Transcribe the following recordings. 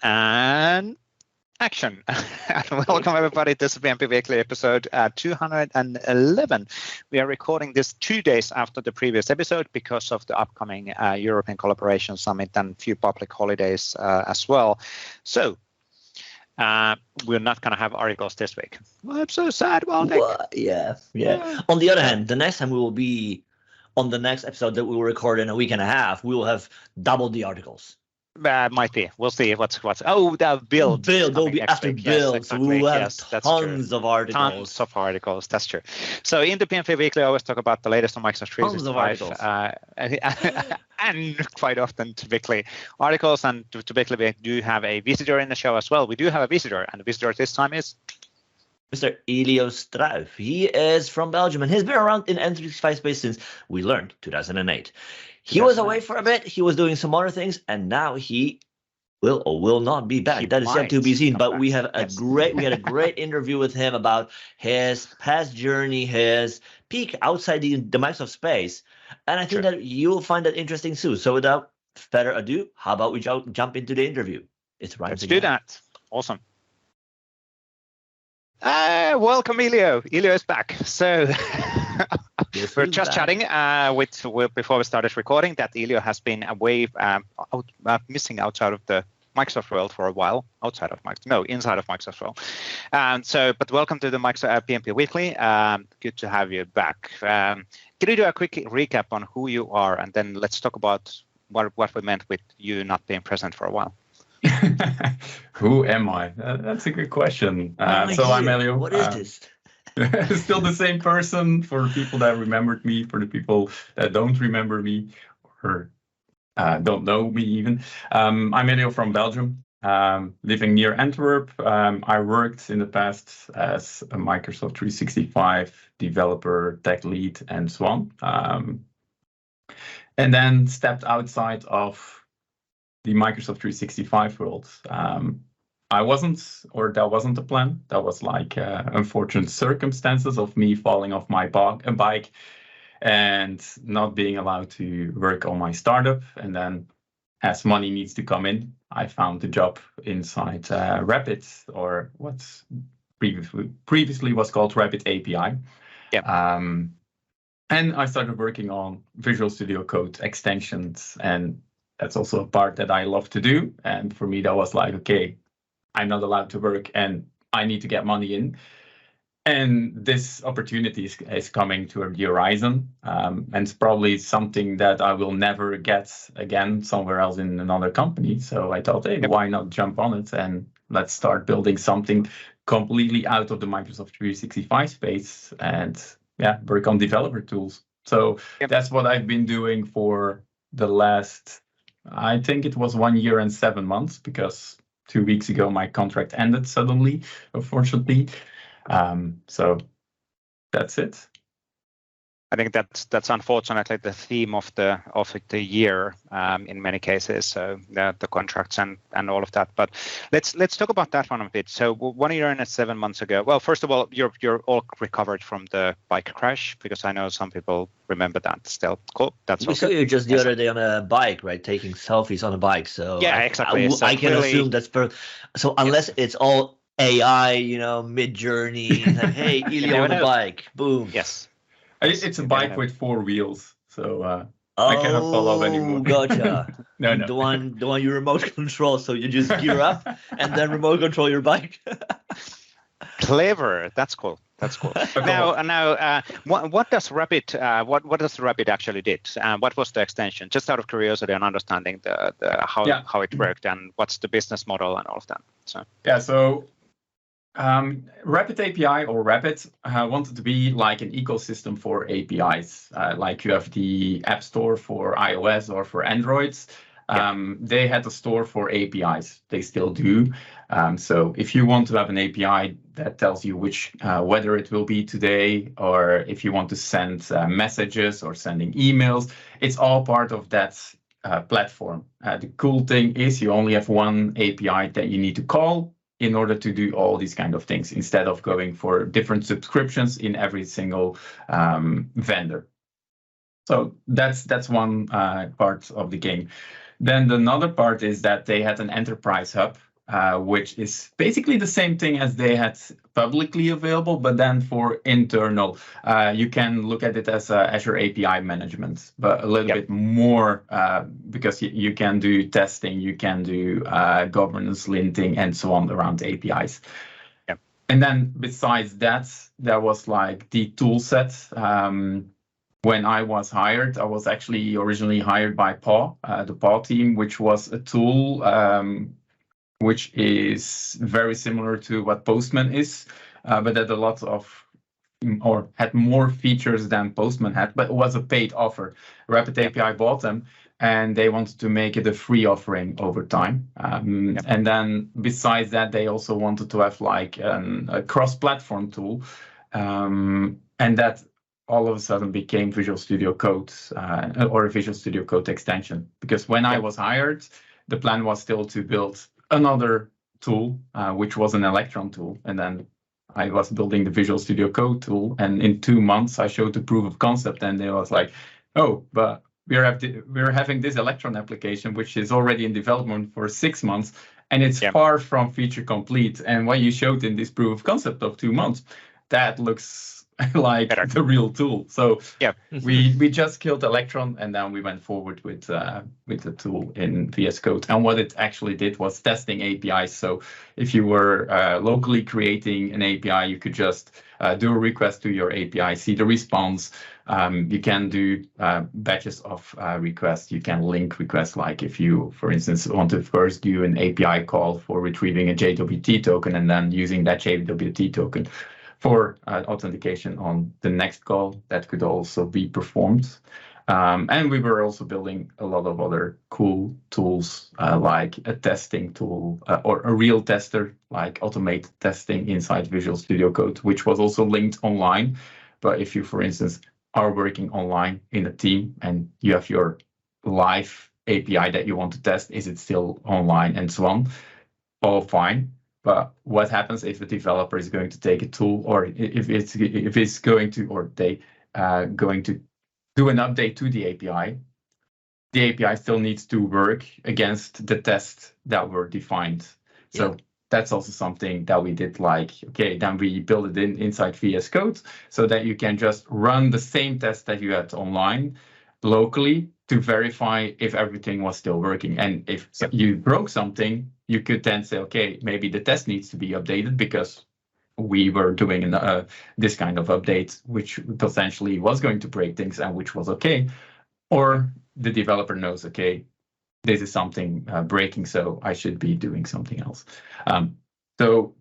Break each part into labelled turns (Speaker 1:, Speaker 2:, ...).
Speaker 1: and action. And welcome everybody to this PnP Weekly episode 211. We are recording this 2 days after the previous episode because of the upcoming European Collaboration Summit and few public holidays as well. So we're not going to have articles this week. Well, I'm so sad, Waldek.
Speaker 2: Yeah. On the other hand, the next time we will be on the next episode that we will record in a week and a half, we will have double the articles.
Speaker 1: Might be. We'll see what's. Oh, the build.
Speaker 2: They'll be after
Speaker 1: week.
Speaker 2: build.
Speaker 1: Yes,
Speaker 2: so we will have tons of articles.
Speaker 1: Tons of articles. That's true. So in the PnP Weekly, I always talk about the latest on Microsoft 365. And quite often typically articles, and typically we do have a visitor in the show as well. We do have a visitor, and the visitor this time is
Speaker 2: Mr. Elio Struyf. He is from Belgium, and he's been around in M365 space since we learned 2008. He was away for a bit. He was doing some other things, and now he will or will not be back. That is yet to be seen. But we have we had a great interview with him about his past journey, his peak outside the Microsoft space, and I think that you'll find that interesting too. So without further ado, how about we jump into the interview? It's right.
Speaker 1: Let's do that. Awesome. Welcome, Elio. Elio is back. So we're just chatting before we started recording that Elio has been away, missing outside of the Microsoft world for a while. Inside of Microsoft world. But welcome to the Microsoft PnP Weekly. Good to have you back. Can you do a quick recap on who you are, and then let's talk about what we meant with you not being present for a while.
Speaker 3: Who am I? That's a good question. So I'm Elio.
Speaker 2: What is this?
Speaker 3: Still the same person for people that remembered me, for the people that don't remember me or don't know me even. I'm Elio from Belgium, living near Antwerp. I worked in the past as a Microsoft 365 developer, tech lead, and so on. And then stepped outside of the Microsoft 365 world. That wasn't the plan. That was like unfortunate circumstances of me falling off my bike and not being allowed to work on my startup. And then as money needs to come in, I found a job inside Rapid, or what's previously was called Rapid API.
Speaker 1: Yeah.
Speaker 3: And I started working on Visual Studio Code extensions, and that's also a part that I love to do. And for me, that was like, okay, I'm not allowed to work and I need to get money in. And this opportunity is coming to the horizon. And it's probably something that I will never get again somewhere else in another company. So I thought, hey, why not jump on it and let's start building something completely out of the Microsoft 365 space and work on developer tools. So that's what I've been doing for the last, I think it was 1 year and 7 months, because 2 weeks ago my contract ended suddenly, unfortunately. So that's it.
Speaker 1: I think that's unfortunately the theme of the year in many cases. So the contracts and all of that. But let's talk about that one a bit. So 1 year and 7 months ago. Well, first of all, you're all recovered from the bike crash, because I know some people remember that still. Cool. That's
Speaker 2: we saw you just the other day on a bike, right? Taking selfies on a bike. So
Speaker 1: yeah, exactly.
Speaker 2: I can assume that's so unless it's all AI, mid-journey, like, hey, Elio on the bike, boom.
Speaker 1: Yes.
Speaker 3: It's a bike with 4 wheels, so I cannot follow anymore.
Speaker 2: Gotcha.
Speaker 3: No.
Speaker 2: The one you remote control, so you just gear up and then remote control your bike.
Speaker 1: Clever. That's cool. Now, what does Rapid? What does Rapid actually did? What was the extension? Just out of curiosity and understanding how it worked and what's the business model and all of that.
Speaker 3: So Rapid API, or Rapid, wanted to be like an ecosystem for APIs. Like you have the App Store for iOS or for Androids. They had a store for APIs. They still do. So if you want to have an API that tells you which weather it will be today, or if you want to send messages or sending emails, it's all part of that platform. The cool thing is you only have one API that you need to call in order to do all these kind of things, instead of going for different subscriptions in every single vendor. So that's one part of the game. Then another part is that they had an enterprise hub which is basically the same thing as they had publicly available, but then for internal. You can look at it as Azure API management, but a little bit more because you can do testing, you can do governance linting and so on around APIs. And then besides that, there was like the tool set. When I was hired, I was actually originally hired by PAW, the PAW team, which was a tool which is very similar to what Postman is, but had a lot of, or had more features than Postman had, but it was a paid offer. Rapid API bought them, and they wanted to make it a free offering over time. And then besides that, they also wanted to have like a cross-platform tool, and that all of a sudden became Visual Studio Code or a Visual Studio Code extension. Because when I was hired, the plan was still to build another tool, which was an Electron tool. And then I was building the Visual Studio Code tool. And in 2 months, I showed the proof of concept. And they was like, oh, but we're having this Electron application, which is already in development for 6 months. And it's far from feature complete. And what you showed in this proof of concept of 2 months, that looks like the real tool. So we just killed Electron, and then we went forward with the tool in VS Code. And what it actually did was testing APIs. So if you were locally creating an API, you could just do a request to your API, see the response. You can do batches of requests. You can link requests, like if you, for instance, want to first do an API call for retrieving a JWT token and then using that JWT token for authentication on the next call, that could also be performed. And we were also building a lot of other cool tools, like a testing tool or a real tester, like automate testing inside Visual Studio Code, which was also linked online. But if you, for instance, are working online in a team and you have your live API that you want to test, is it still online and so on? All fine. But what happens if a developer is going to take a tool, or if it's going to, or they going to do an update to the API? The API still needs to work against the tests that were defined. So that's also something that we did. Like, okay, then we build it inside VS Code so that you can just run the same test that you had online locally to verify if everything was still working. And if you broke something, you could then say, okay, maybe the test needs to be updated because we were doing this kind of update, which potentially was going to break things and which was okay. Or the developer knows, okay, this is something breaking, so I should be doing something else. So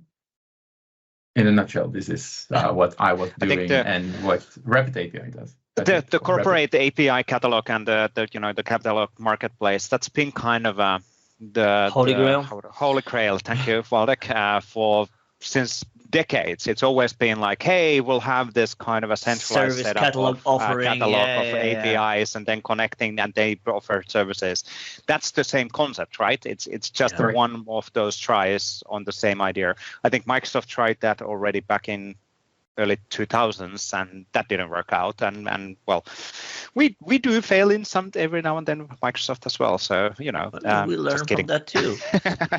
Speaker 3: in a nutshell, this is what I was doing and what Rapid API does.
Speaker 1: The corporate API catalog and the catalog marketplace, that's been kind of the
Speaker 2: Holy Grail.
Speaker 1: Holy Grail. Thank you, Waldek, for since decades. It's always been like, hey, we'll have this kind of a centralized
Speaker 2: service
Speaker 1: setup
Speaker 2: catalog
Speaker 1: of
Speaker 2: offering,
Speaker 1: APIs and then connecting, and they offer services. That's the same concept, right? It's just one of those tries on the same idea. I think Microsoft tried that already back in early 2000s, and that didn't work out. And well, we do fail in some every now and then with Microsoft as well. So we
Speaker 2: learn from that too.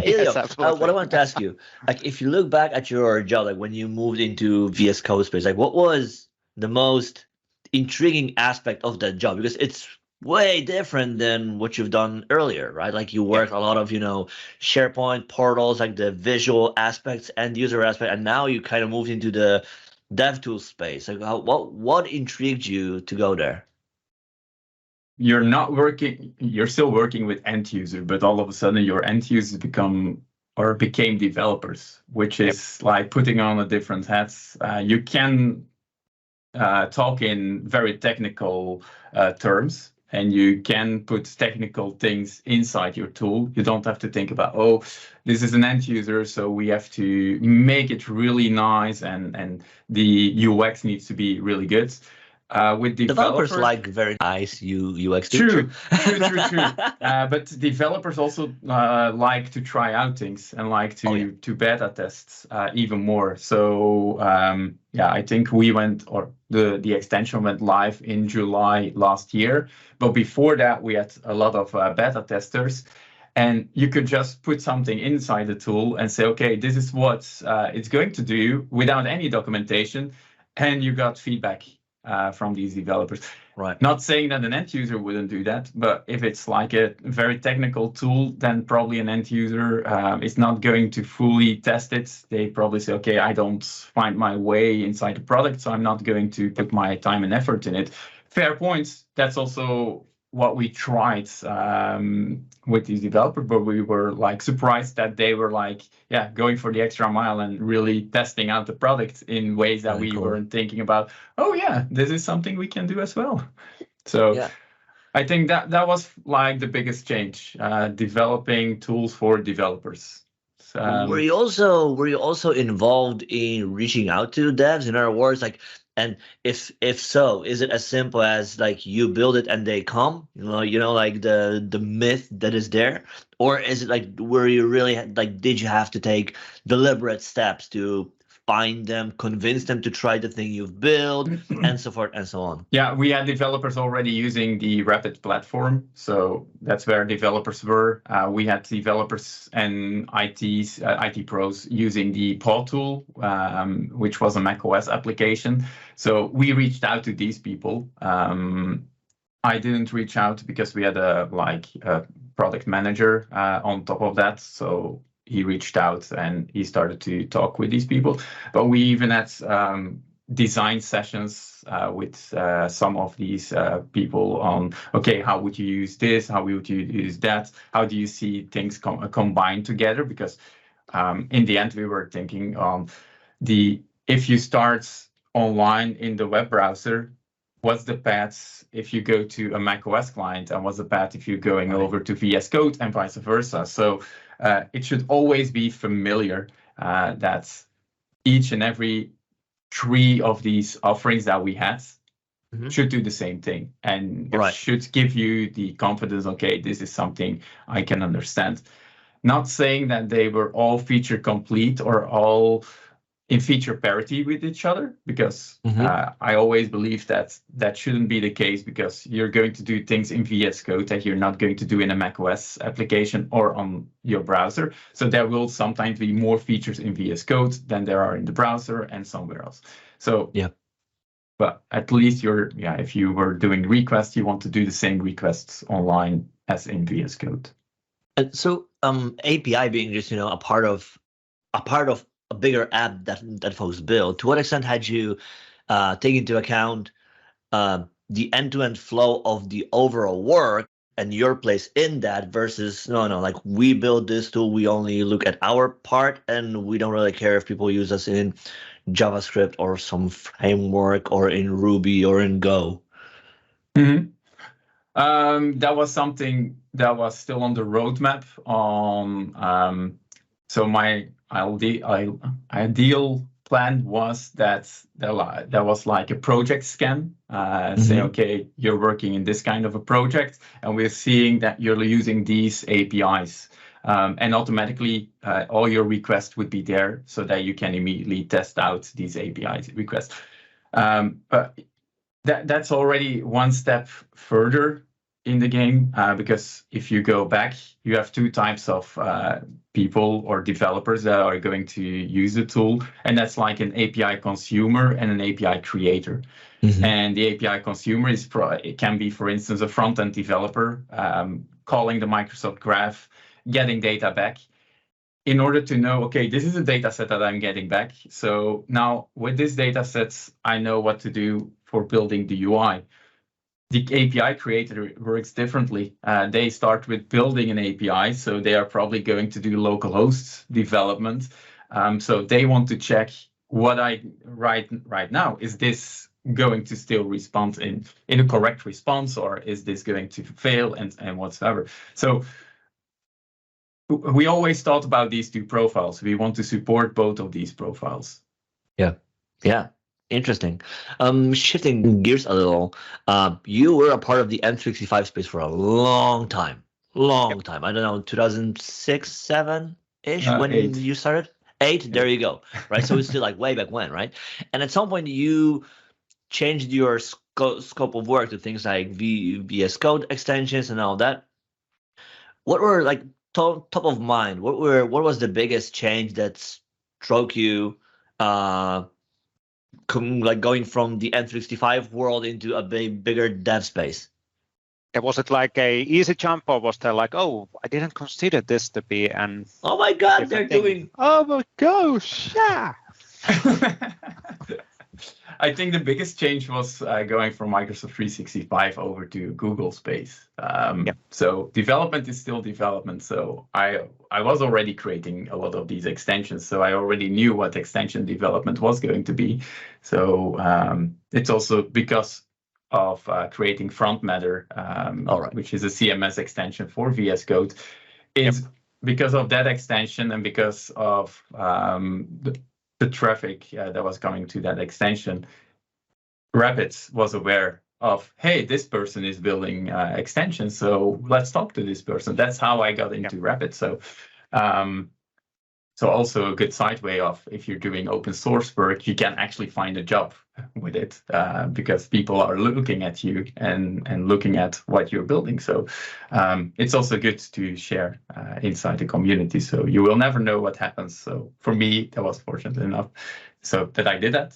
Speaker 1: Yes,
Speaker 2: what I want to ask you, like, if you look back at your job, like when you moved into VS Code space, like what was the most intriguing aspect of that job? Because it's way different than what you've done earlier, right? Like you work a lot of, SharePoint portals, like the visual aspects and user aspect, and now you kind of moved into the DevTools space. Like what intrigued you to go there?
Speaker 3: You're still working with end user, but all of a sudden your end users became developers, which is like putting on a different hats. You can talk in very technical terms, and you can put technical things inside your tool. You don't have to think about, oh, this is an end user, so we have to make it really nice, and the UX needs to be really good. With developers
Speaker 2: like very nice UX.
Speaker 3: True. But developers also like to try out things and like to beta test even more. So I think the extension went live in July last year. But before that, we had a lot of beta testers. And you could just put something inside the tool and say, okay, this is what it's going to do without any documentation. And you got feedback from these developers.
Speaker 2: Right.
Speaker 3: Not saying that an end user wouldn't do that, but if it's like a very technical tool, then probably an end user is not going to fully test it. They probably say, okay, I don't find my way inside the product, so I'm not going to put my time and effort in it. Fair points. That's also what we tried with these developers, but we were like surprised that they were like, yeah, going for the extra mile and really testing out the product in ways that we weren't thinking about. Oh yeah, this is something we can do as well. So yeah. I think that was like the biggest change, developing tools for developers.
Speaker 2: Were you also involved in reaching out to devs? In other words, like, and if so, is it as simple as like you build it and they come? You know, like the myth that is there, or is it like were you really like did you have to take deliberate steps to find them, convince them to try the thing you've built, and so forth and so on?
Speaker 3: Yeah, we had developers already using the Rapid platform, so that's where developers were. We had developers and IT pros using the Paw tool, which was a macOS application. So we reached out to these people. I didn't reach out because we had a product manager on top of that, so he reached out and he started to talk with these people. But we even had design sessions with some of these people on, okay, how would you use this? How would you use that? How do you see things combined together? Because in the end, we were thinking on if you start online in the web browser, what's the path if you go to a macOS client, and what's the path if you're going over to VS Code and vice versa? So it should always be familiar that each and every three of these offerings that we had should do the same thing. And it should give you the confidence, okay, this is something I can understand. Not saying that they were all feature complete or all in feature parity with each other, because I always believe that that shouldn't be the case, because you're going to do things in VS Code that you're not going to do in a macOS application or on your browser. So there will sometimes be more features in VS Code than there are in the browser and somewhere else. So yeah, but at least if you were doing requests, you want to do the same requests online as in VS Code.
Speaker 2: And so API being just a part of a bigger app that folks build, to what extent had you take into account the end-to-end flow of the overall work and your place in that versus like we build this tool, we only look at our part and we don't really care if people use us in JavaScript or some framework or in Ruby or in Go?
Speaker 3: That was something that was still on the roadmap on so my ideal plan was that was like a project scan, say, okay, you're working in this kind of a project, and we're seeing that you're using these APIs, and automatically all your requests would be there so that you can immediately test out these API requests. But that's already one step further in the game, because if you go back, you have two types of people or developers that are going to use the tool, and that's like an API consumer and an API creator. And the API consumer it can be, for instance, a front-end developer calling the Microsoft Graph, getting data back in order to know, okay, this is a data set that I'm getting back. So now with this data sets, I know what to do for building the UI. The API creator works differently. They start with building an API, so they are probably going to do localhost development. So they want to check what I write right now. Is this going to still respond in a correct response, or is this going to fail and whatsoever? So we always thought about these two profiles. We want to support both of these profiles.
Speaker 2: Yeah. Interesting. Shifting gears a little, you were a part of the M365 space for a long time. I don't know, 2006, 7-ish when
Speaker 3: 8.
Speaker 2: You started? 8? There you go. Right. So it's still like way back when, right? And at some point you changed your scope of work to things like VS Code extensions and all that. What were like top of mind, what was the biggest change that struck you, like going from the N365 world into a bigger dev space?
Speaker 1: Was it like a easy jump, or was there like, oh, I didn't consider this to be an
Speaker 2: oh my god, they're
Speaker 1: thing.
Speaker 2: doing,
Speaker 1: oh my gosh, yeah.
Speaker 3: I think the biggest change was going from Microsoft 365 over to Google Space. So development is still development. So I was already creating a lot of these extensions. So I already knew what extension development was going to be. So it's also because of creating Front Matter, which is a CMS extension for VS Code. Because of that extension and because of the traffic that was coming to that extension, Rapids was aware of, hey, this person is building extensions, so let's talk to this person. That's how I got into Rapids. So, so also a good side way of, if you're doing open source work, you can actually find a job with it because people are looking at you and looking at what you're building. So it's also good to share inside the community. So you will never know what happens. So for me, that was fortunate enough so that I did that.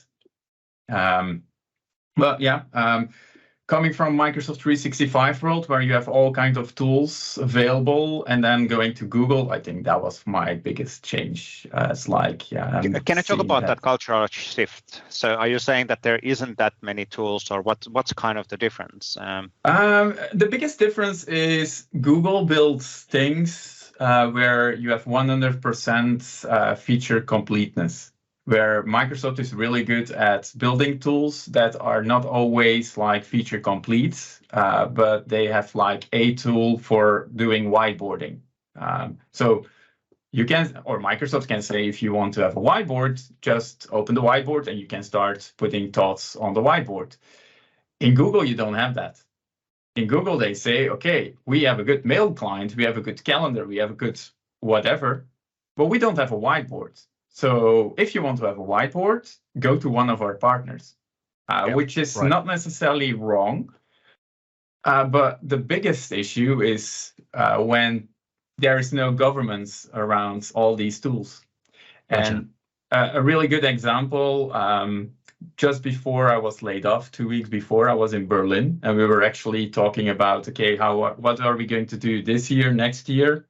Speaker 3: Coming from Microsoft 365 world, where you have all kinds of tools available, and then going to Google, I think that was my biggest change. It's like,
Speaker 1: can I talk about that cultural shift? So, are you saying that there isn't that many tools, or what's kind of the difference?
Speaker 3: The biggest difference is Google builds things where you have 100% feature completeness, where Microsoft is really good at building tools that are not always like feature complete, but they have like a tool for doing whiteboarding. So you can, or Microsoft can say, if you want to have a whiteboard, just open the whiteboard and you can start putting thoughts on the whiteboard. In Google, you don't have that. In Google, they say, okay, we have a good mail client, we have a good calendar, we have a good whatever, but we don't have a whiteboard. So if you want to have a whiteboard, go to one of our partners, which is not necessarily wrong. But the biggest issue is when there is no governance around all these tools. Gotcha. And a really good example, just before I was laid off, 2 weeks before, I was in Berlin, and we were actually talking about, okay, what are we going to do this year, next year?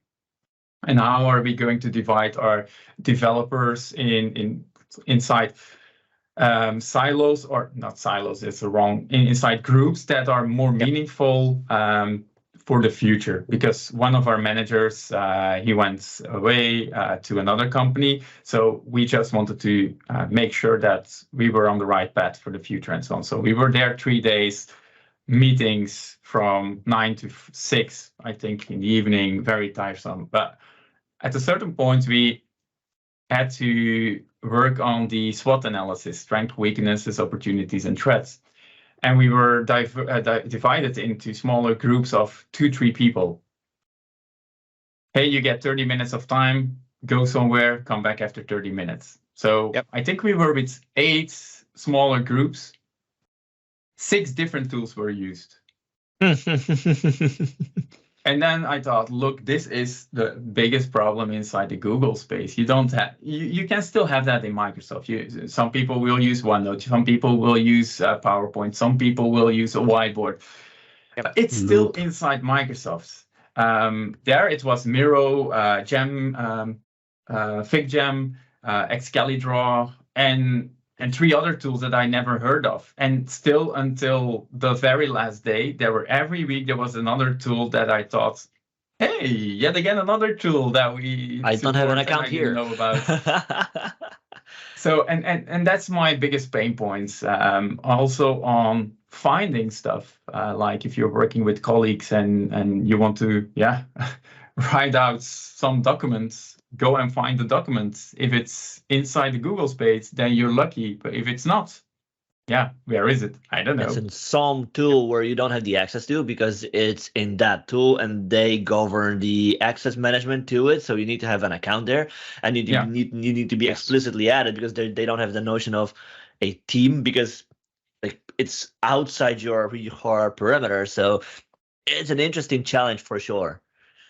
Speaker 3: And how are we going to divide our developers inside silos, or not silos, it's wrong, inside groups that are more meaningful for the future? Because one of our managers, he went away to another company. So we just wanted to make sure that we were on the right path for the future and so on. So we were there 3 days, meetings from 9 to 6, I think, in the evening, very tiresome. But at a certain point, we had to work on the SWOT analysis, strengths, weaknesses, opportunities, and threats. And we were divided into smaller groups of 2-3 people. Hey, you get 30 minutes of time, go somewhere, come back after 30 minutes. So I think we were with 8 smaller groups. 6 different tools were used. And then I thought, look, this is the biggest problem inside the Google space. You don't have, you can still have that in Microsoft. Some people will use OneNote, some people will use PowerPoint, some people will use a whiteboard. It's still inside Microsoft. There it was Miro, Gem, FigJam, Excalidraw, and 3 other tools that I never heard of. And still until the very last day, every week there was another tool that I thought, hey, yet again another tool that I
Speaker 2: don't have an account here.
Speaker 3: Know about. So and that's my biggest pain points. Also on finding stuff, like if you're working with colleagues and you want to write out some documents, go and find the documents. If it's inside the Google space, then you're lucky. But if it's not, where is it? I don't know.
Speaker 2: It's in some tool where you don't have the access to, because it's in that tool and they govern the access management to it. So you need to have an account there, and you need to be explicitly added, because they don't have the notion of a team, because like it's outside your perimeter. So it's an interesting challenge for sure.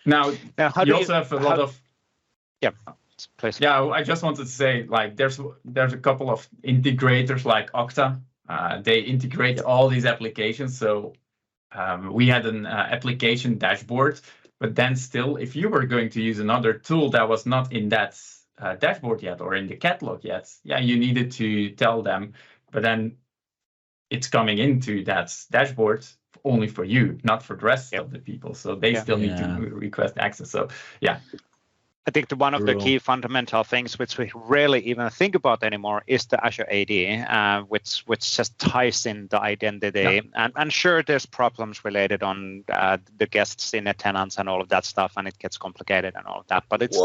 Speaker 3: Now
Speaker 1: how
Speaker 3: you
Speaker 1: do
Speaker 3: also have a lot of.
Speaker 1: Yeah, please.
Speaker 3: Yeah, I just wanted to say, like, there's a couple of integrators like Okta. They integrate all these applications. So we had an application dashboard, but then still, if you were going to use another tool that was not in that dashboard yet or in the catalog yet, yeah, you needed to tell them. But then it's coming into that dashboard only for you, not for the rest of the people. So they still need to request access. So yeah.
Speaker 1: I think one of the key fundamental things which we rarely even think about anymore is the Azure AD, which just ties in the identity. Yeah. And sure, there's problems related on the guests in the tenants and all of that stuff, and it gets complicated and all of that. But it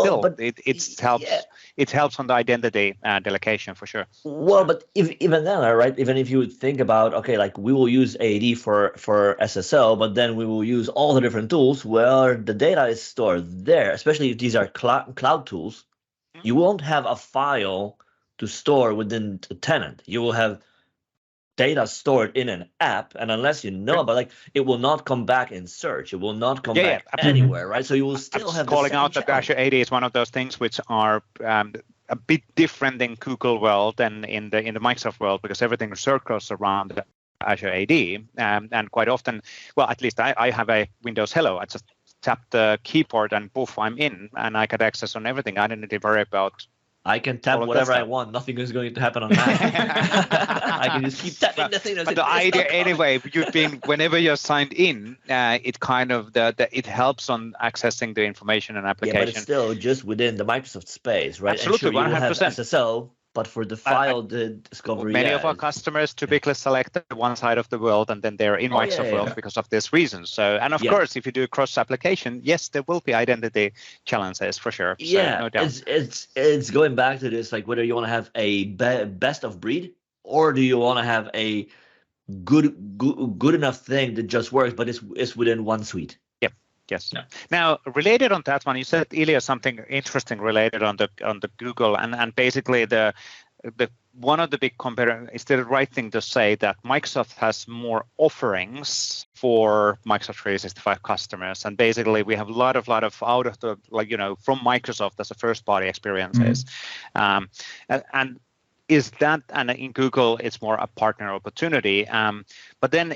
Speaker 1: helps on the identity delegation for sure.
Speaker 2: Well, but even then, right? Even if you would think about, okay, like we will use AD for SSO, but then we will use all the different tools where the data is stored there, especially if these are cloud tools. You won't have a file to store within a tenant. You will have data stored in an app, and unless you know about, like, it will not come back in search. It will not come back anywhere, right? So you will still have
Speaker 1: calling out that Azure AD is one of those things which are a bit different in Google world than in the Microsoft world, because everything circles around Azure AD, and quite often, well, at least I have a Windows Hello. I just tap the keyboard and poof, I'm in, and I get access on everything. I don't need to worry about.
Speaker 2: I can tap whatever I want. Nothing is going to happen on Mac. I can just keep tapping the thing.
Speaker 1: But the idea, anyway, whenever you're signed in, it kind of it helps on accessing the information and application.
Speaker 2: Yeah, but it's still just within the Microsoft space, right?
Speaker 1: Absolutely,
Speaker 2: and sure,
Speaker 1: 100%.
Speaker 2: SSO. But for the file discovery,
Speaker 1: many of our customers typically select the one side of the world, and then they're in Microsoft world because of this reason. So, and of course, if you do cross application, yes, there will be identity challenges for sure. So, no doubt.
Speaker 2: It's going back to this, like, whether you want to have a best of breed, or do you want to have a good enough thing that just works, but it's within one suite.
Speaker 1: Yes. Yeah. Now, related on that one, you said, Elio, something interesting related on the Google, and basically the one of the big comparator is the right thing to say that Microsoft has more offerings for Microsoft 365 customers, and basically we have a lot of out of the, like, from Microsoft as a first party experiences, and is that, and in Google it's more a partner opportunity, but then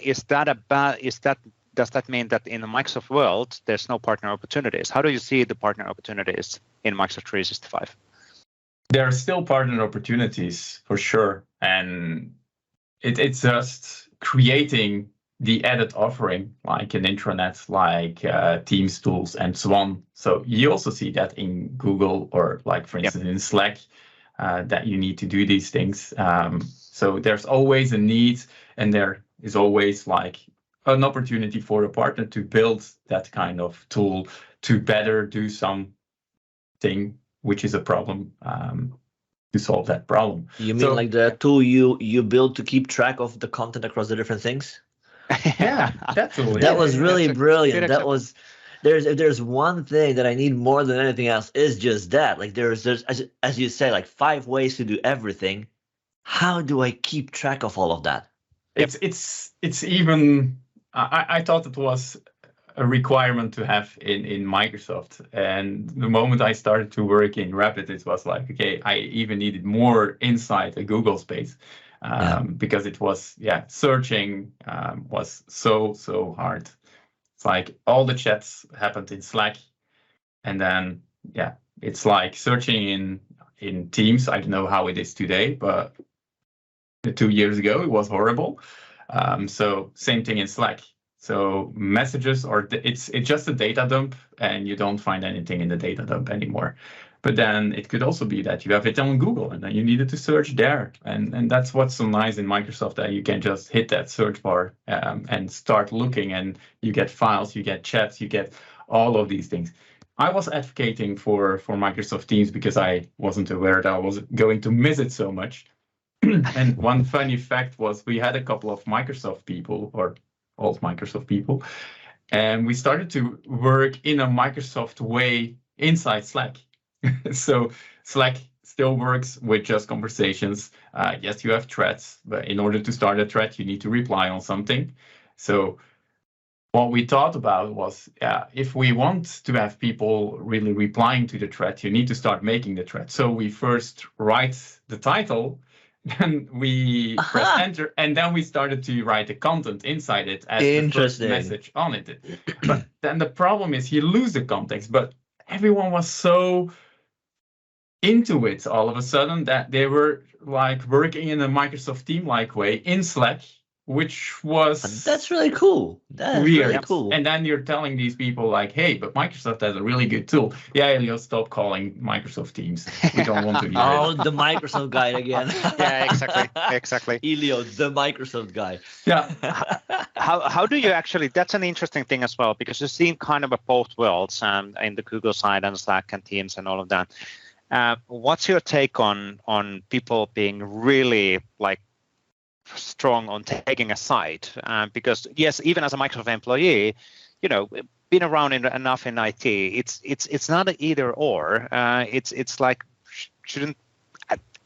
Speaker 1: does that mean that in the Microsoft world, there's no partner opportunities? How do you see the partner opportunities in Microsoft 365?
Speaker 3: There are still partner opportunities for sure. And it's just creating the added offering, like an intranet, like Teams tools and so on. So you also see that in Google, or like, for instance, in Slack, that you need to do these things. So there's always a need, and there is always like an opportunity for a partner to build that kind of tool to better do something which is a problem, to solve that problem.
Speaker 2: You mean like the tool you build to keep track of the content across the different things?
Speaker 3: Yeah, that tool.
Speaker 2: That was really brilliant. That was, if there's one thing that I need more than anything else, is just that. Like, there's as you say, like 5 ways to do everything. How do I keep track of all of that?
Speaker 3: It's even, I thought it was a requirement to have in Microsoft. And the moment I started to work in Rapid, it was like, okay, I even needed more inside a Google space, because it was, searching was so hard. It's like all the chats happened in Slack, and then, it's like searching in Teams. I don't know how it is today, but 2 years ago, it was horrible. So same thing in Slack. So messages, or it's just a data dump, and you don't find anything in the data dump anymore. But then it could also be that you have it on Google, and then you needed to search there. And that's what's so nice in Microsoft, that you can just hit that search bar and start looking, and you get files, you get chats, you get all of these things. I was advocating for Microsoft Teams because I wasn't aware that I was going to miss it so much. And one funny fact was, we had a couple of Microsoft people, or old Microsoft people, and we started to work in a Microsoft way inside Slack. So Slack still works with just conversations. Yes, you have threads, but in order to start a thread, you need to reply on something. So what we thought about was, if we want to have people really replying to the thread, you need to start making the thread. So we first write the title, then we press enter, and then we started to write the content inside it as the first message on it. But then the problem is you lose the context, but everyone was so into it all of a sudden that they were like working in a Microsoft Team-like way in Slack, which was
Speaker 2: that's really cool. That's
Speaker 3: weird.
Speaker 2: Really cool.
Speaker 3: And then you're telling these people like, hey, but Microsoft has a really good tool. Yeah, Elio, stop calling Microsoft Teams. We don't want to hear
Speaker 2: Oh,
Speaker 3: it.
Speaker 2: the Microsoft guy again.
Speaker 1: Yeah, exactly.
Speaker 2: Elio, the Microsoft guy.
Speaker 3: Yeah.
Speaker 1: How do you actually? That's an interesting thing as well, because you've seen kind of a both worlds in the Google side and Slack and Teams and all of that. What's your take on people being really like strong on taking a side? Because yes, even as a Microsoft employee, been around enough in IT, it's not an either or. It's like, shouldn't,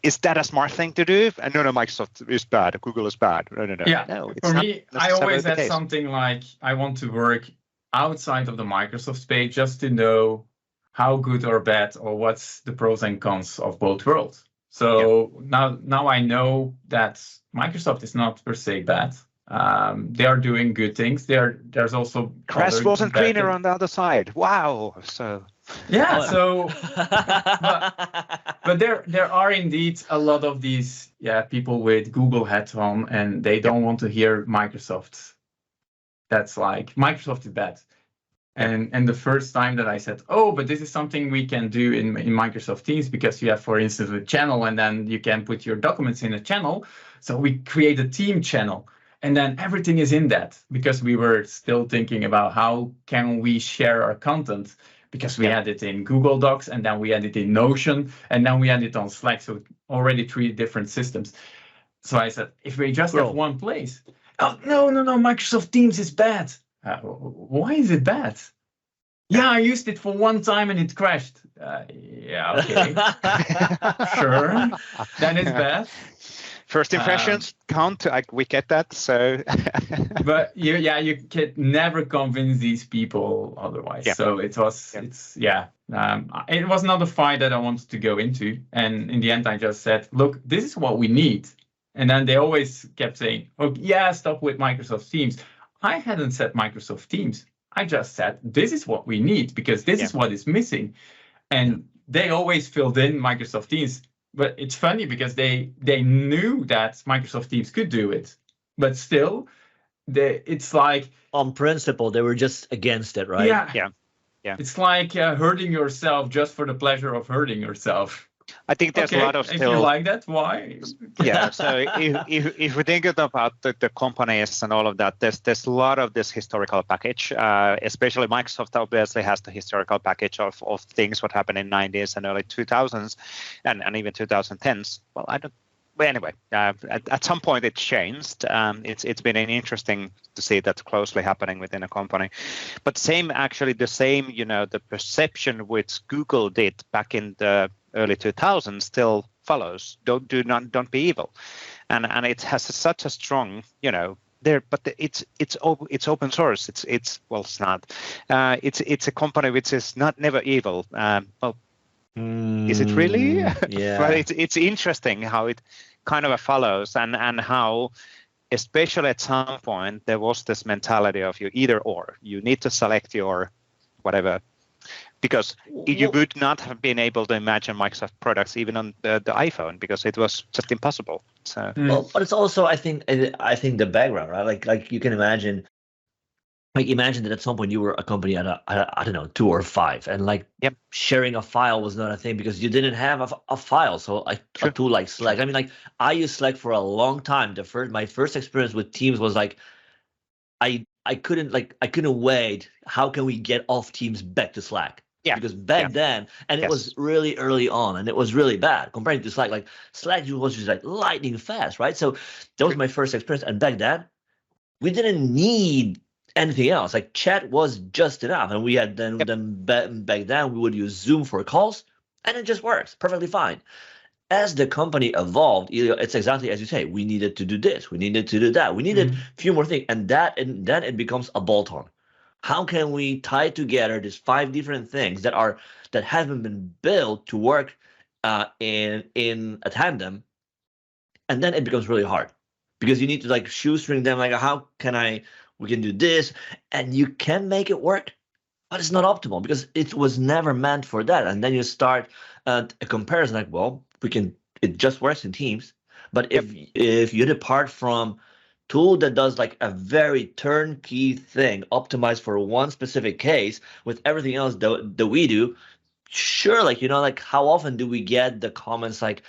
Speaker 1: is that a smart thing to do? No, Microsoft is bad, Google is bad. No.
Speaker 3: Yeah.
Speaker 1: No, it's
Speaker 3: for
Speaker 1: not
Speaker 3: me, I always had
Speaker 1: case.
Speaker 3: something like, I want to work outside of the Microsoft space just to know how good or bad, or what's the pros and cons of both worlds. So now I know that Microsoft is not per se bad. They are doing good things. There's also
Speaker 1: grass wasn't greener on the other side. Wow. So
Speaker 3: but there are indeed a lot of these people with Google hats on, and they don't want to hear Microsoft. That's like, Microsoft is bad. And the first time that I said, oh, but this is something we can do in Microsoft Teams, because you have, for instance, a channel, and then you can put your documents in a channel. So we create a team channel, and then everything is in that, because we were still thinking about how can we share our content, because we had it in Google Docs, and then we had it in Notion, and then we had it on Slack. So already 3 different systems. So I said, if we just have one place. Oh, no, Microsoft Teams is bad. Why is it bad? Yeah, I used it for one time and it crashed. Yeah, okay. Sure. Then it's bad.
Speaker 1: First impressions count. We get that. So,
Speaker 3: but you can never convince these people otherwise. Yeah. So it was, it was not a fight that I wanted to go into. And in the end, I just said, look, this is what we need. And then they always kept saying, oh, yeah, stop with Microsoft Teams. I hadn't said Microsoft Teams. I just said, this is what we need, because this is what is missing. And they always filled in Microsoft Teams. But it's funny, because they knew that Microsoft Teams could do it. But still, it's like,
Speaker 2: on principle, they were just against it, right?
Speaker 3: Yeah. It's like hurting yourself just for the pleasure of hurting yourself.
Speaker 1: I think there's a lot of still.
Speaker 3: If you like that, why?
Speaker 1: Yeah. So if we think about the companies and all of that, there's a lot of this historical package. Especially Microsoft obviously has the historical package of things what happened in 90s and early 2000s, and even 2010s. Well, I don't. But anyway, at some point it changed. It's been interesting to see that closely happening within a company. But the perception which Google did back in the early 2000s still follows. Don't be evil, and it has such a strong but it's open source. It's not. It's a company which is never evil. Is it really?
Speaker 2: Yeah.
Speaker 1: But it's interesting how it kind of follows, and how, especially at some point, there was this mentality of you either or. You need to select your whatever, because you would not have been able to imagine Microsoft products even on the iPhone, because it was just impossible. So,
Speaker 2: well, but it's also I think the background, right? Like you can imagine. Like imagine that at some point you were a company at I don't know 2 or 5, and sharing a file was not a thing because you didn't have a file. So a tool like Slack. I mean, like I used Slack for a long time. My first experience with Teams was like I couldn't wait. How can we get off Teams back to Slack? Yeah. Because back then, and it was really early on, and it was really bad compared to Slack. Like Slack was just like lightning fast, right? So that was my first experience, and back then we didn't need anything else. Like chat was just enough, and we had then back then we would use Zoom for calls, and it just works perfectly fine. As the company evolved, it's exactly as you say. We needed to do this, we needed to do that, we needed a few more things, and then it becomes a bolt-on. How can we tie together these 5 different things that haven't been built to work in a tandem? And then it becomes really hard because you need to like shoestring them. Like, how can we can do this, and you can make it work, but it's not optimal because it was never meant for that. And then you start a comparison like, well, it just works in teams. But if you depart from tool that does like a very turnkey thing optimized for one specific case with everything else that we do, sure, like, like how often do we get the comments like,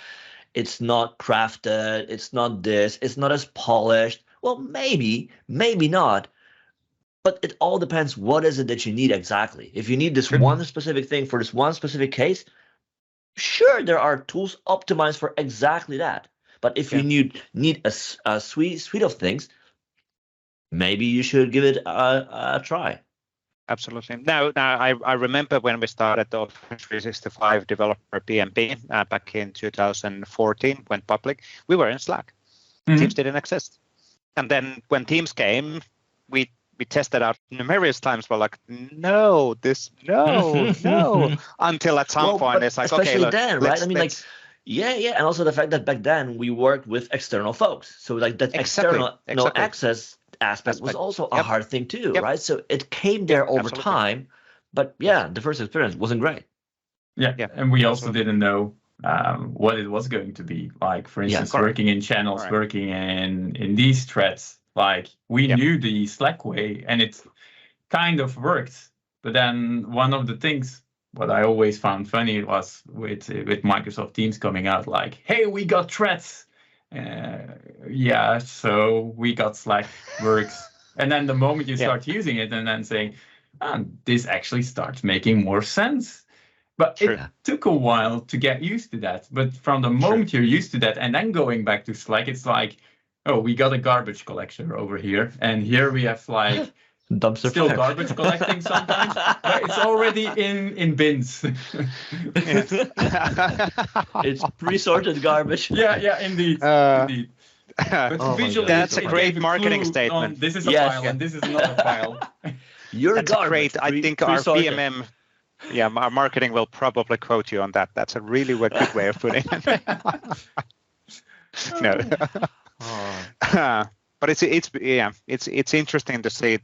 Speaker 2: it's not crafted, it's not this, it's not as polished? Well, maybe not. But it all depends what is it that you need exactly. If you need this one specific thing for this one specific case, sure, there are tools optimized for exactly that. But if you need a suite of things, maybe you should give it a try.
Speaker 1: Absolutely. Now I remember when we started the Office 365 developer PnP back in 2014, went public, we were in Slack. Teams didn't exist. And then when Teams came, we tested out numerous times. We're like, no, until at some point it's like,
Speaker 2: especially
Speaker 1: okay, look,
Speaker 2: then, right? I mean, like, yeah, and also the fact that back then we worked with external folks, so like that external access aspect was also a hard thing too, right? So it came there over time, but the first experience wasn't great.
Speaker 3: Yeah, and we also didn't know what it was going to be. Like, for instance, working in channels, working in these threads. Like, we knew the Slack way, and it kind of worked. But then one of the things what I always found funny was with Microsoft Teams coming out like, hey, we got threads. So we got Slack works. And then the moment you start using it and then saying, this actually starts making more sense. But it took a while to get used to that. But from the moment you're used to that and then going back to Slack, it's like, oh, we got a garbage collector over here. And here we have like
Speaker 2: dumpster
Speaker 3: still
Speaker 2: fire.
Speaker 3: Garbage collecting sometimes, but it's already in bins.
Speaker 2: It's pre-sorted garbage.
Speaker 3: Yeah, indeed. Indeed. But visually,
Speaker 1: that's a great marketing statement.
Speaker 3: This is a file and this is not a file.
Speaker 2: That's
Speaker 1: great. I think our PMM, our marketing will probably quote you on that. That's a really good way of putting it. No. But it's interesting to see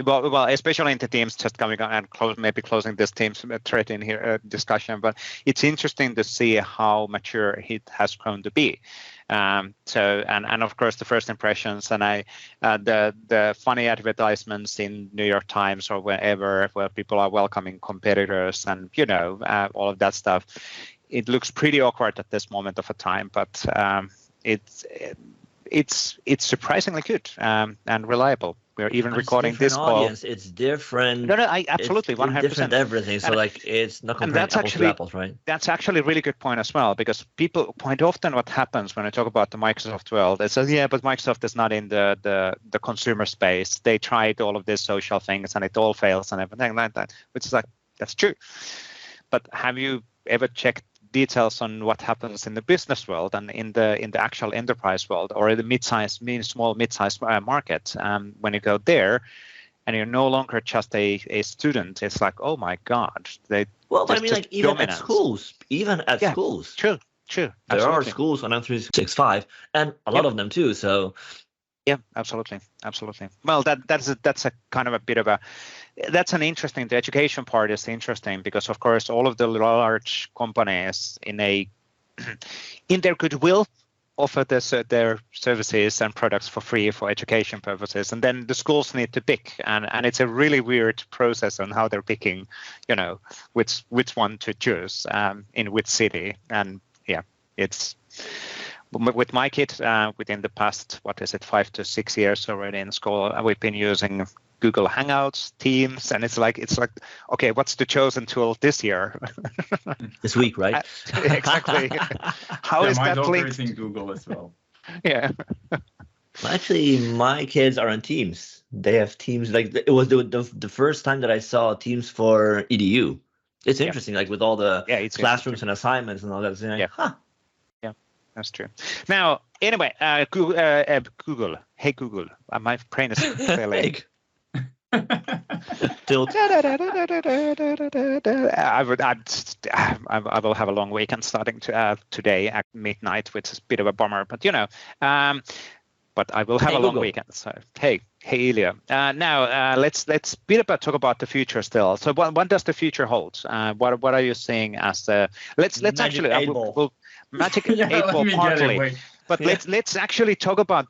Speaker 1: well, especially in the Teams just coming on and maybe closing this Teams thread in here discussion. But it's interesting to see how mature it has grown to be. So of course the first impressions and the funny advertisements in New York Times or wherever where people are welcoming competitors and all of that stuff. It looks pretty awkward at this moment of a time, but it's surprisingly good and reliable. We're even recording this call.
Speaker 2: It's different.
Speaker 1: No, I absolutely 100%.
Speaker 2: Different everything. So like it's not comparing apples to apples, right?
Speaker 1: That's actually a really good point as well, because people quite often what happens when I talk about the Microsoft world, they say, but Microsoft is not in the consumer space. They tried all of these social things and it all fails and everything like that, which is like, that's true. But have you ever checked details on what happens in the business world and in the actual enterprise world or the small mid-sized market? When you go there and you're no longer just a student, it's like, oh my God.
Speaker 2: I mean, like even at schools, schools.
Speaker 1: True.
Speaker 2: There
Speaker 1: Absolutely.
Speaker 2: are schools on M365 and a lot of them too. So
Speaker 1: yeah, absolutely. Well, that's a kind of a bit of that's an interesting. The education part is interesting because, of course, all of the large companies in their goodwill offer their services and products for free for education purposes, and then the schools need to pick, and it's a really weird process on how they're picking, which one to choose in which city, and it's. With my kid, within the past, 5 to 6 years already in school, we've been using Google Hangouts, Teams, and it's like, okay, what's the chosen tool this year?
Speaker 2: This week, right?
Speaker 1: Exactly. How is that linked?
Speaker 3: My daughter is in Google as well.
Speaker 1: Yeah.
Speaker 2: Actually, my kids are on Teams. They have Teams. Like it was the first time that I saw Teams for EDU. It's interesting, like with all the classrooms and assignments and all that. Like,
Speaker 1: That's true. Now, anyway, Google. Hey, Google. My brain is failing.
Speaker 2: Tilt.
Speaker 1: I will have a long weekend starting today at midnight, which is a bit of a bummer, but but I will have a long weekend. So hey Elio. Now let's talk about the future still. So what does the future hold? What are you seeing as the let's actually we'll magic 8 ball partly. But let's actually talk about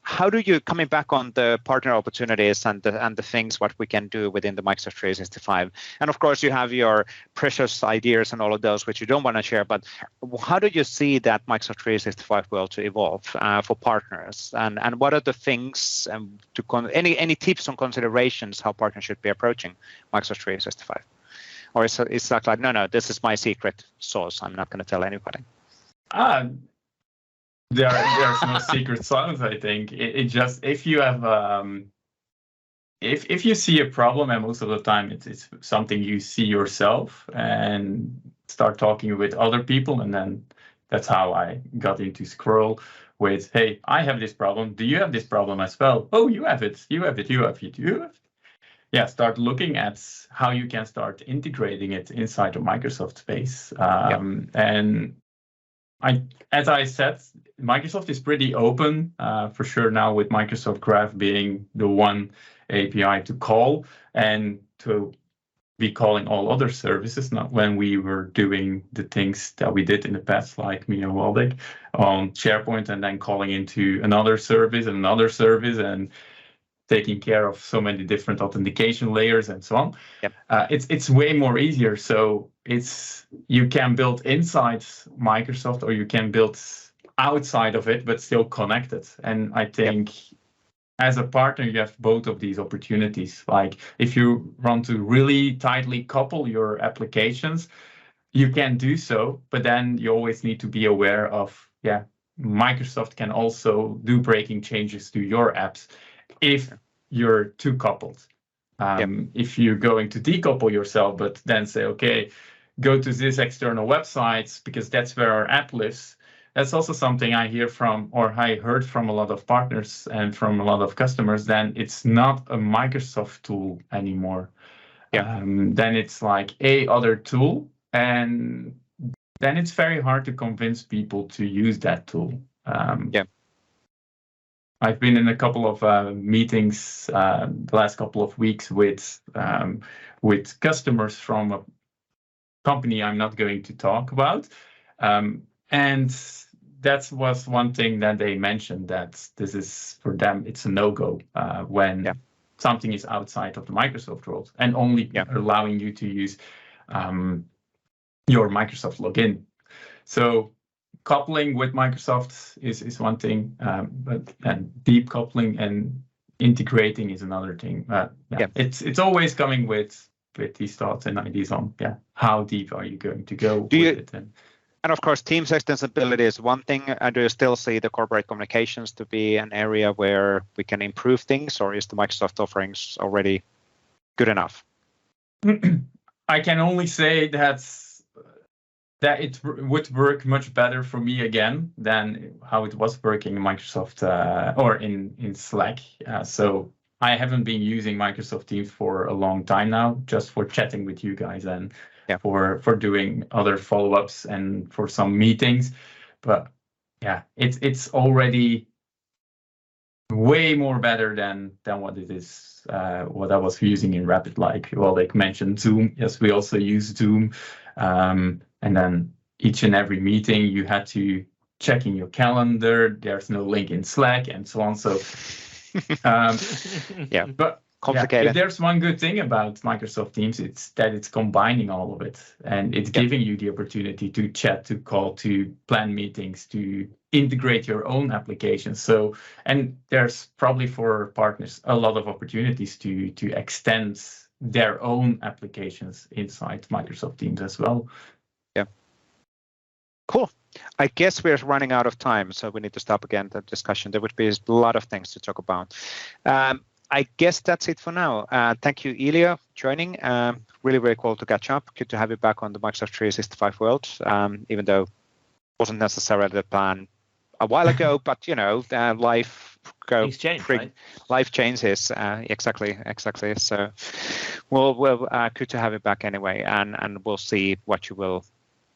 Speaker 1: how do you, coming back on the partner opportunities and the things what we can do within the Microsoft 365. And of course you have your precious ideas and all of those which you don't want to share, but how do you see that Microsoft 365 world to evolve for partners? And what are the things any tips on considerations how partners should be approaching Microsoft 365? Or is that like, no, this is my secret sauce, I'm not going to tell anybody?
Speaker 3: There's no secret sauce. I think it just, if you have if you see a problem, and most of the time it's something you see yourself, and start talking with other people, and then that's how I got into Squirrel with, hey, I have this problem. Do you have this problem as well? Oh, you have it. You have it. You have it. You have it. Yeah, start looking at how you can start integrating it inside of Microsoft space. And as I said, Microsoft is pretty open for sure now, with Microsoft Graph being the one API to call and to be calling all other services, not when we were doing the things that we did in the past, like me and Waldek on SharePoint, and then calling into another service and taking care of so many different authentication layers and so on.
Speaker 1: Yep.
Speaker 3: It's way more easier. So you can build inside Microsoft, or you can build outside of it, but still connected. And I think as a partner, you have both of these opportunities. Like if you want to really tightly couple your applications, you can do so, but then you always need to be aware of, Microsoft can also do breaking changes to your apps if you're too coupled. If you're going to decouple yourself, but then say, okay, go to this external websites because that's where our app lives. That's also something I hear from, or I heard from a lot of partners and from a lot of customers. Then it's not a Microsoft tool anymore. Then it's like a other tool, and then it's very hard to convince people to use that tool. I've been in a couple of meetings the last couple of weeks with customers from a company I'm not going to talk about, and that was one thing that they mentioned, that this is, for them, it's a no-go when something is outside of the Microsoft world, and only allowing you to use your Microsoft login. So coupling with Microsoft is one thing, but deep coupling and integrating is another thing. It's always coming with these thoughts and ideas on how deep are you going to go with it.
Speaker 1: And of course, Teams extensibility is one thing. Do you still see the corporate communications to be an area where we can improve things, or is the Microsoft offerings already good enough?
Speaker 3: I can only say that it would work much better for me again than how it was working in Microsoft or in Slack. So I haven't been using Microsoft Teams for a long time now, just for chatting with you guys and for doing other follow-ups and for some meetings. But it's already way more better than what it is, what I was using in Rapid. Like Waldek mentioned Zoom. Yes, we also use Zoom. And then each and every meeting you had to check in your calendar. There's no link in Slack and so on. So, but
Speaker 1: complicated.
Speaker 3: If there's one good thing about Microsoft Teams, it's that it's combining all of it, and it's giving you the opportunity to chat, to call, to plan meetings, to integrate your own applications. So, and there's probably for partners a lot of opportunities to extend their own applications inside Microsoft Teams as well.
Speaker 1: Cool. I guess we're running out of time, so we need to stop again the discussion. There would be a lot of things to talk about. I guess that's it for now. Thank you, Elio, joining. Really, very cool to catch up. Good to have you back on the Microsoft 365 world, even though it wasn't necessarily the plan a while ago, but life go
Speaker 2: Things change, right?
Speaker 1: Life changes. Exactly. So, we'll good to have you back anyway, and we'll see what you will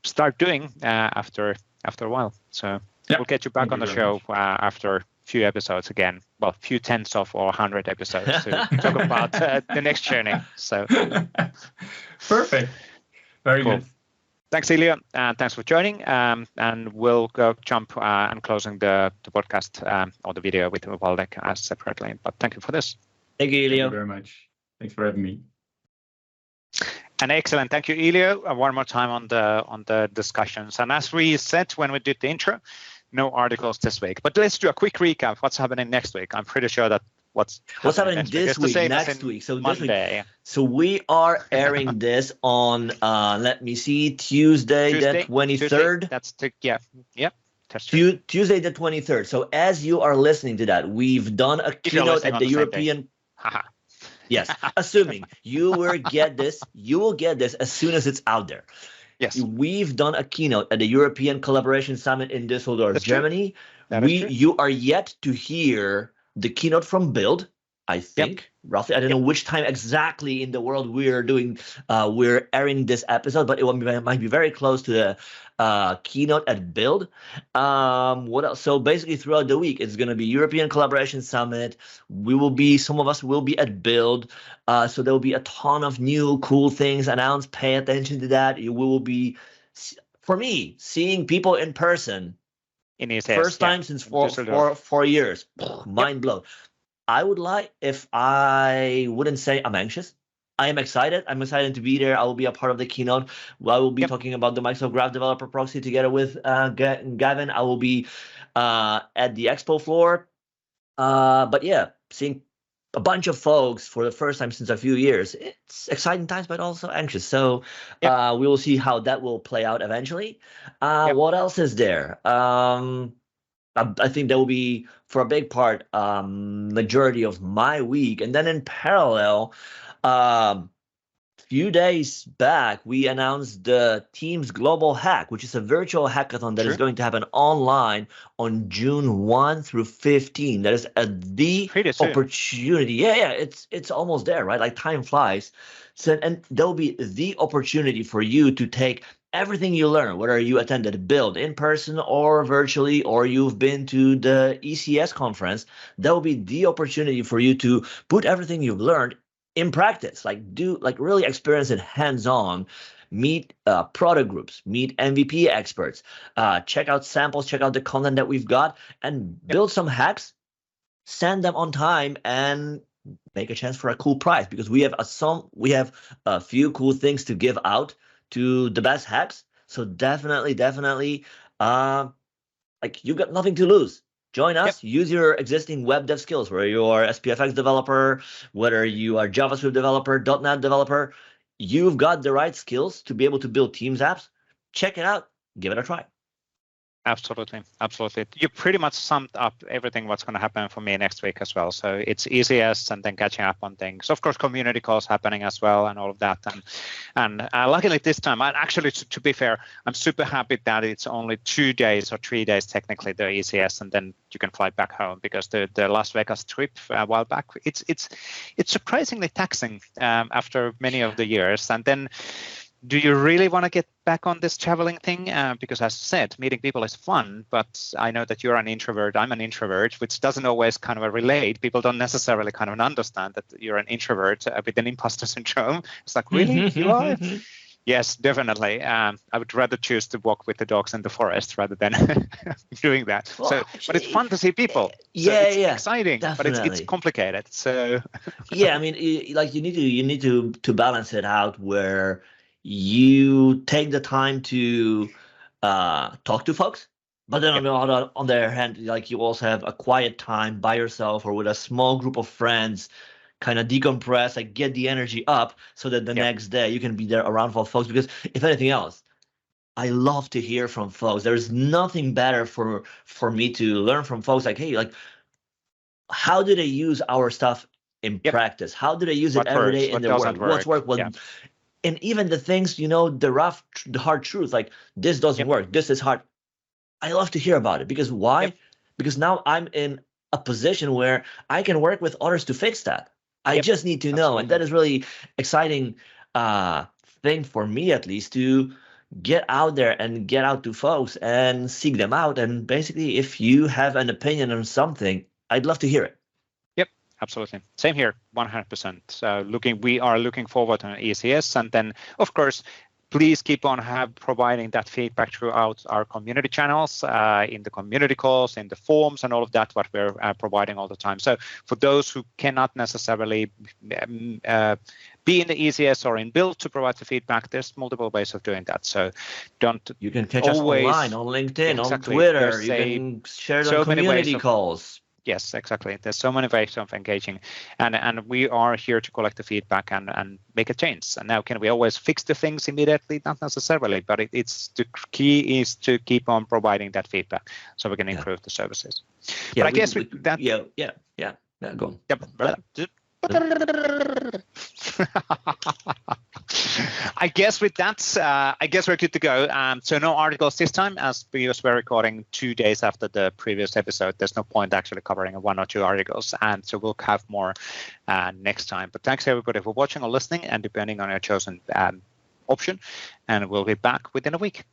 Speaker 1: start doing after a while. So we'll get you back on the show after a few episodes again. Well, few tens of or 100 episodes to talk about the next journey. So
Speaker 3: perfect. Very
Speaker 1: cool.
Speaker 3: good.
Speaker 1: Thanks, Elio. Thanks for joining. And we'll go jump and closing the podcast or the video with Waldek separately. But thank you for this.
Speaker 2: Thank you, Elio.
Speaker 3: Thank you very much. Thanks for having me.
Speaker 1: And excellent. Thank you, Elio. One more time on the discussions. And as we said when we did the intro, no articles this week. But let's do a quick recap. What's happening next week? I'm pretty sure that what's
Speaker 2: happening this week, next week. So
Speaker 1: Monday.
Speaker 2: This week. So we are airing this on let me see, Tuesday the 23rd.
Speaker 1: That's That's true.
Speaker 2: Tuesday the 23rd. So as you are listening to that, we've done a keynote at the European. Yes, assuming you will get this as soon as it's out there.
Speaker 1: Yes,
Speaker 2: we've done a keynote at the European Collaboration Summit in Düsseldorf, Germany. You are yet to hear the keynote from Build, I think, roughly. I don't know which time exactly in the world we're airing this episode, but it might be very close to the keynote at Build. What else? So basically throughout the week, it's going to be European Collaboration Summit. Some of us will be at Build. So there will be a ton of new cool things announced. Pay attention to that. We will be, for me, seeing people in person. First time since four years. Mind blown. I would like, if I wouldn't say I'm anxious, I am excited. I'm excited to be there. I will be a part of the keynote. I will be talking about the Microsoft Graph Developer Proxy together with Gavin. I will be at the expo floor. But yeah, seeing a bunch of folks for the first time since a few years. It's exciting times, but also anxious. So we will see how that will play out eventually. What else is there? I think that will be, for a big part, majority of my week. And then in parallel, few days back, we announced the Teams Global Hack, which is a virtual hackathon that is going to happen online on June 1 through 15. That is the opportunity. Yeah, it's almost there, right? Like time flies. So, and there'll be the opportunity for you to take everything you learn, whether you attended Build in person or virtually, or you've been to the ECS conference, that will be the opportunity for you to put everything you've learned in practice, like really experience it hands-on, meet product groups, meet MVP experts, check out samples, check out the content that we've got, and build some hacks, send them on time, and make a chance for a cool prize, because we have a few cool things to give out to the best hacks. So definitely, like, you've got nothing to lose. Join us, use your existing web dev skills, whether you are SPFX developer, whether you are JavaScript developer, .NET developer, you've got the right skills to be able to build Teams apps. Check it out, give it a try.
Speaker 1: Absolutely. You pretty much summed up everything what's going to happen for me next week as well. So it's ECS and then catching up on things. Of course, community calls happening as well and all of that. And luckily this time, actually, to be fair, I'm super happy that it's only 2 days or 3 days technically, the ECS, and then you can fly back home, because the Las Vegas trip a while back, it's surprisingly taxing after many of the years. And then, do you really want to get back on this traveling thing? Because as I said, meeting people is fun, but I know that you're an introvert, I'm an introvert, which doesn't always kind of relate. People don't necessarily kind of understand that you're an introvert with an imposter syndrome. It's like, really? You are? Yes, definitely. I would rather choose to walk with the dogs in the forest rather than doing that. Well, actually, but it's fun to see people. It's exciting, definitely. But it's complicated. So
Speaker 2: I mean, like, you need to balance it out where you take the time to talk to folks, but then on the other hand, like, you also have a quiet time by yourself or with a small group of friends, kind of decompress, like, get the energy up, so that the next day you can be there around for folks. Because if anything else, I love to hear from folks. There's nothing better for me to learn from folks. Like, hey, like, how do they use our stuff in practice? How do they use it every day in their work? What's work? And even the things, the hard truth, like, this doesn't work, this is hard. I love to hear about it, because why? Because now I'm in a position where I can work with others to fix that. I
Speaker 1: Yep,
Speaker 2: just need to know, and that is really exciting thing for me, at least, to get out there and get out to folks and seek them out. And basically, if you have an opinion on something, I'd love to hear it.
Speaker 1: Yep, absolutely. Same here, 100%. So we are looking forward to ECS, and then of course, please keep on providing that feedback throughout our community channels, in the community calls, in the forums, and all of that, what we're providing all the time. So for those who cannot necessarily be in the ECS or in Build to provide the feedback, there's multiple ways of doing that. So
Speaker 2: you can catch us online, on LinkedIn, on Twitter. You can share it on community calls.
Speaker 1: Yes, exactly. There's so many ways of engaging, and we are here to collect the feedback and make a change. And now, can we always fix the things immediately? Not necessarily, but it's the key is to keep on providing that feedback so we can improve the services.
Speaker 2: Yeah,
Speaker 1: but I guess
Speaker 2: go on.
Speaker 1: I guess with that, I guess we're good to go. So no articles this time, as because we're recording 2 days after the previous episode. There's no point actually covering 1 or 2 articles, and so we'll have more next time. But thanks everybody for watching or listening, and depending on your chosen option, and we'll be back within a week.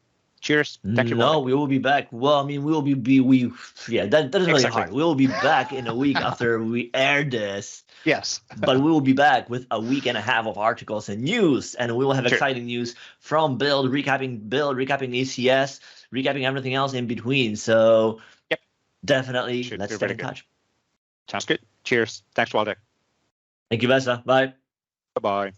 Speaker 1: Cheers. Thank you.
Speaker 2: No, we will be back. Well, I mean, that is really hard. We will be back in a week after we air this.
Speaker 1: Yes.
Speaker 2: But we will be back with a week and a half of articles and news, and we will have exciting news from Build, recapping ECS, recapping everything else in between. So definitely, let's stay in touch.
Speaker 1: Sounds good. Cheers. Thanks, Waldek.
Speaker 2: Thank you, Vesa. Bye.
Speaker 1: Bye-bye.